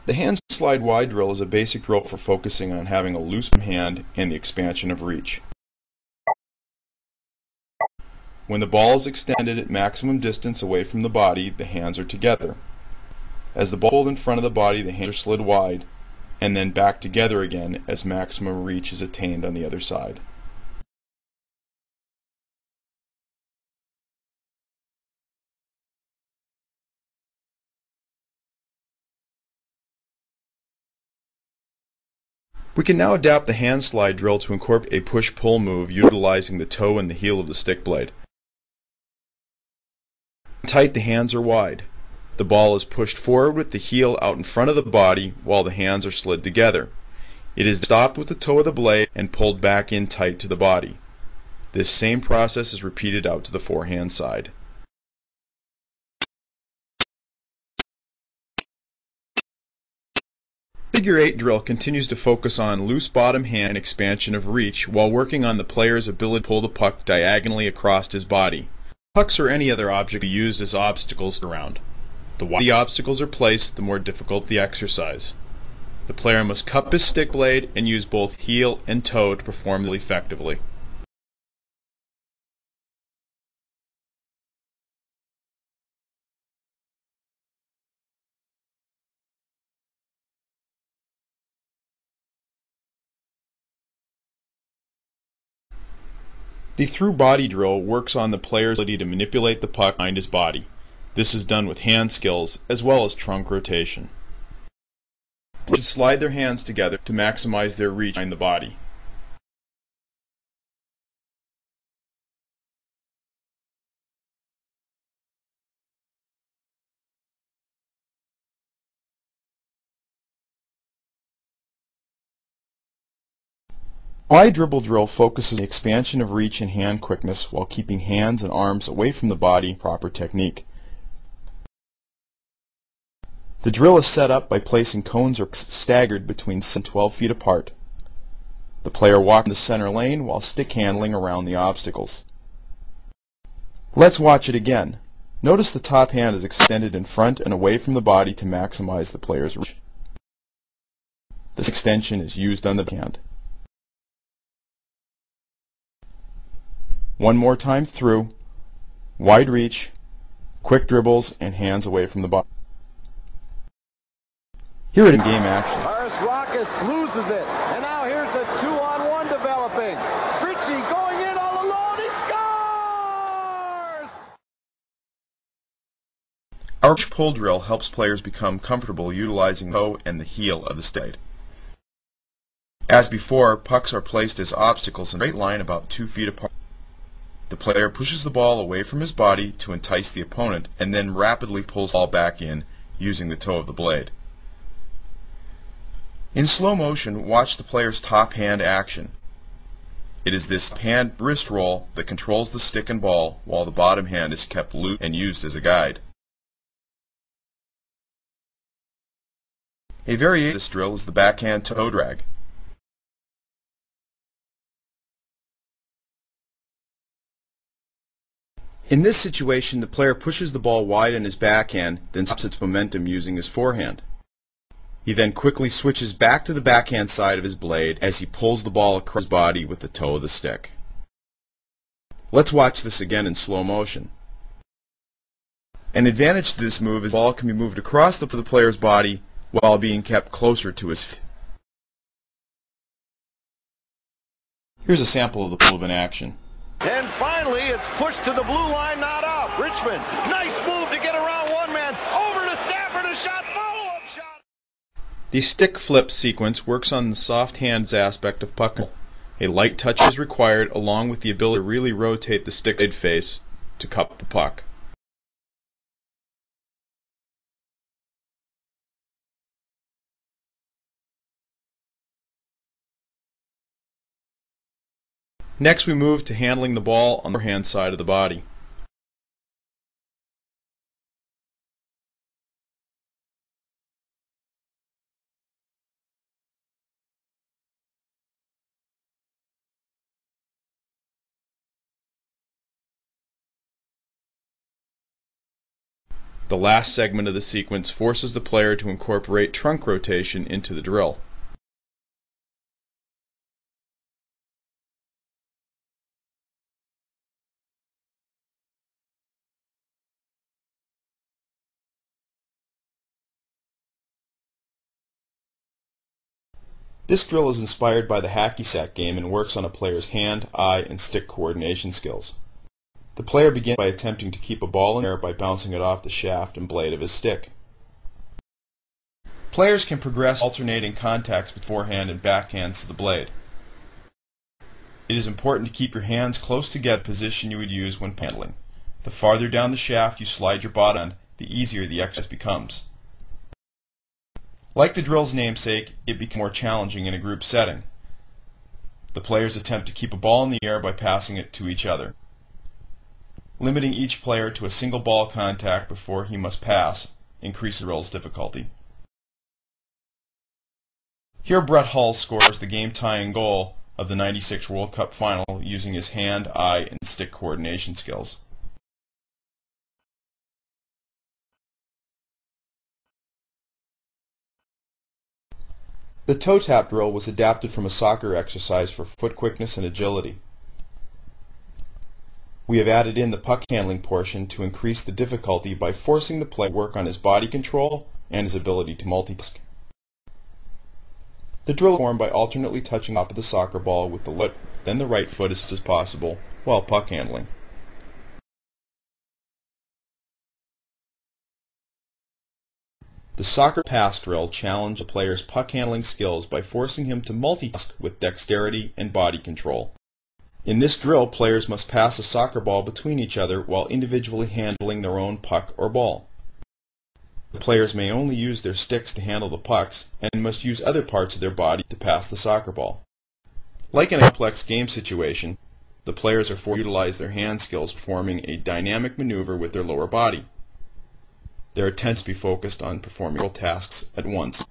The hand slide wide drill is a basic drill for focusing on having a loose hand and the expansion of reach. When the ball is extended at maximum distance away from the body, the hands are together. As the ball is pulled in front of the body, the hands are slid wide, and then back together again as maximum reach is attained on the other side. We can now adapt the hand slide drill to incorporate a push-pull move utilizing the toe and the heel of the stick blade. Tight, the hands are wide. The ball is pushed forward with the heel out in front of the body while the hands are slid together. It is stopped with the toe of the blade and pulled back in tight to the body. This same process is repeated out to the forehand side. Figure 8 drill continues to focus on loose bottom hand and expansion of reach while working on the player's ability to pull the puck diagonally across his body. Pucks or any other object be used as obstacles around. The wider the obstacles are placed, the more difficult the exercise. The player must cup his stick blade and use both heel and toe to perform it effectively. The through body drill works on the player's ability to manipulate the puck behind his body. This is done with hand skills as well as trunk rotation. They should slide their hands together to maximize their reach behind the body. Wide dribble drill focuses on the expansion of reach and hand quickness while keeping hands and arms away from the body. Proper technique. The drill is set up by placing cones or staggered between 6 and 12 feet apart. The player walks in the center lane while stick handling around the obstacles. Let's watch it again. Notice the top hand is extended in front and away from the body to maximize the player's reach. This extension is used on the backhand. One more time through, wide reach, quick dribbles, and hands away from the body. Here it in game action. Rockus loses it, and now here's a 2-on-1 developing. Ritchie going in all alone, he scores! Our pull drill helps players become comfortable utilizing the toe and the heel of the stick. As before, pucks are placed as obstacles in a straight line about 2 feet apart. The player pushes the ball away from his body to entice the opponent and then rapidly pulls the ball back in using the toe of the blade. In slow motion, watch the player's top hand action. It is this hand wrist roll that controls the stick and ball while the bottom hand is kept loose and used as a guide. A variation of this drill is the backhand toe drag. In this situation, the player pushes the ball wide on his backhand, then stops its momentum using his forehand. He then quickly switches back to the backhand side of his blade as he pulls the ball across his body with the toe of the stick. Let's watch this again in slow motion. An advantage to this move is the ball can be moved across the player's body while being kept closer to his feet. Here's a sample of the move in action. And finally, it's pushed to the blue line, not out. Richmond, nice move to get around one man. Over to Stafford, a shot, follow-up shot. The stick flip sequence works on the soft hands aspect of puck control. A light touch is required along with the ability to really rotate the stick blade face to cup the puck. Next we move to handling the ball on the forehand side of the body. The last segment of the sequence forces the player to incorporate trunk rotation into the drill. This drill is inspired by the hacky sack game and works on a player's hand, eye, and stick coordination skills. The player begins by attempting to keep a ball in the air by bouncing it off the shaft and blade of his stick. Players can progress alternating contacts with forehand and backhands to the blade. It is important to keep your hands close together, the position you would use when handling. The farther down the shaft you slide your body on, the easier the exercise becomes. Like the drill's namesake, it becomes more challenging in a group setting. The players attempt to keep a ball in the air by passing it to each other. Limiting each player to a single ball contact before he must pass increases the drill's difficulty. Here Brett Hull scores the game-tying goal of the '96 World Cup final using his hand, eye, and stick coordination skills. The toe tap drill was adapted from a soccer exercise for foot quickness and agility. We have added in the puck handling portion to increase the difficulty by forcing the player to work on his body control and his ability to multitask. The drill is formed by alternately touching the top of the soccer ball with the left, then the right foot as fast as possible while puck handling. The soccer pass drill challenges the player's puck handling skills by forcing him to multitask with dexterity and body control. In this drill, players must pass a soccer ball between each other while individually handling their own puck or ball. The players may only use their sticks to handle the pucks and must use other parts of their body to pass the soccer ball. Like in a complex game situation, the players are forced to utilize their hand skills, performing a dynamic maneuver with their lower body. Their attention be focused on performing several tasks at once.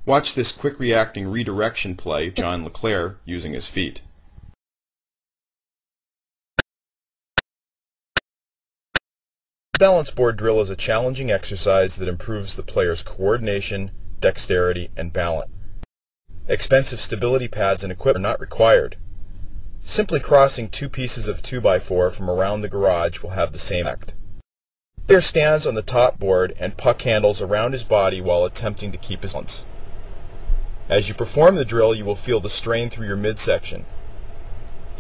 Watch this quick reacting redirection play by John LeClaire using his feet. The balance board drill is a challenging exercise that improves the player's coordination, dexterity, and balance. Expensive stability pads and equipment are not required. Simply crossing two pieces of 2x4 from around the garage will have the same effect. The player stands on the top board and puck handles around his body while attempting to keep his balance. As you perform the drill, you will feel the strain through your midsection.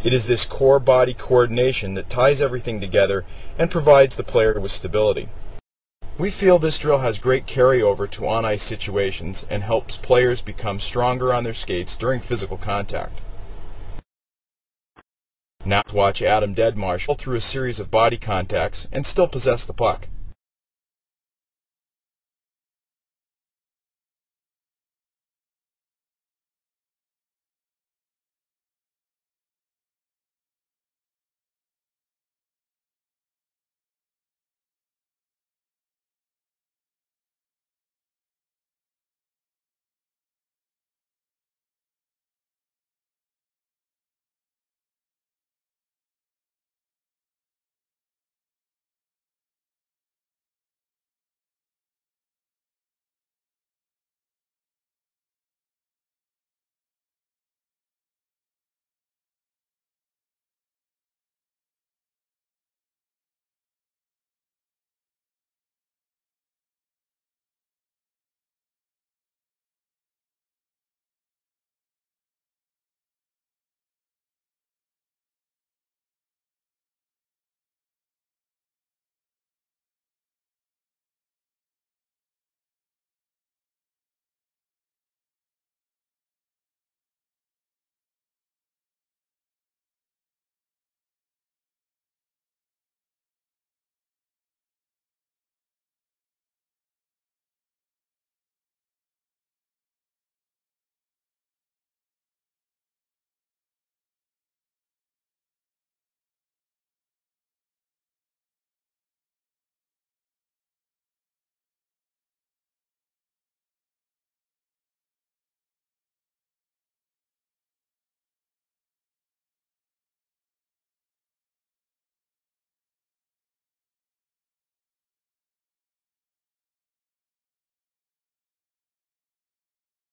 It is this core body coordination that ties everything together and provides the player with stability. We feel this drill has great carryover to on-ice situations and helps players become stronger on their skates during physical contact. Now let's watch Adam Deadmarsh through a series of body contacts and still possess the puck.